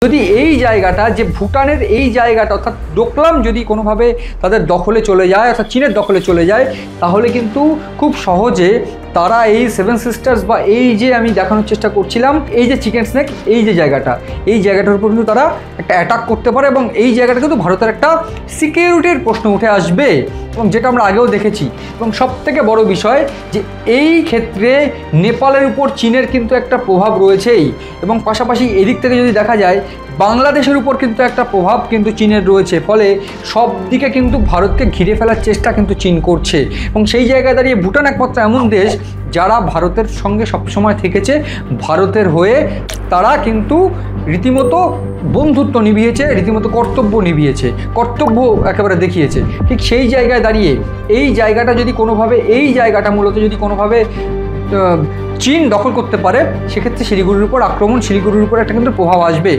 যদি এই জায়গাটা যে ভুটানের এই জায়গাটা অর্থাৎ ডোকলাম যদি কোনোভাবে তাদের দখলে চলে যায় অর্থাৎ চীনের দখলে চলে যায়, তাহলে কিন্তু খুব সহজে তারা এই সেভেন সিস্টার্স বা এই যে আমি দেখানোর চেষ্টা করছিলাম এই যে চিকেন স্নেক এই যে জায়গাটা, এই জায়গাটার উপর কিন্তু তারা একটা অ্যাটাক করতে পারে এবং এই জায়গাটা কিন্তু ভারতের একটা সিকিউরিটির প্রশ্ন উঠে আসবে এবং যেটা আমরা আগেও দেখেছি। এবং সবথেকে বড় বিষয় যে এই ক্ষেত্রে নেপালের উপর চীনের কিন্তু একটা প্রভাব রয়েছেই এবং পাশাপাশি এদিক থেকে যদি দেখা যায় বাংলাদেশের উপর কিন্তু একটা প্রভাব কিন্তু চীনের রয়েছে, ফলে সব দিকে কিন্তু ভারতকে ঘিরে ফেলার চেষ্টা কিন্তু চীন করছে। এবং সেই জায়গায় দাঁড়িয়ে ভুটান একমাত্র এমন দেশ যারা ভারতের সঙ্গে সবসময় থেকেছে, ভারতের হয়ে তারা কিন্তু রীতিমতো বন্ধুত্ব নিভিয়েছে, রীতিমতো কর্তব্য নিভিয়েছে, কর্তব্য একেবারে দেখিয়েছে। ঠিক সেই জায়গায় দাঁড়িয়ে এই জায়গাটা যদি কোনোভাবে এই জায়গাটা মূলত যদি কোনোভাবে চীন দখল করতে পারে, সেক্ষেত্রে শিলিগুড়ির উপর আক্রমণ, শিলিগুড়ির উপর একটা কিন্তু প্রভাব আসবে।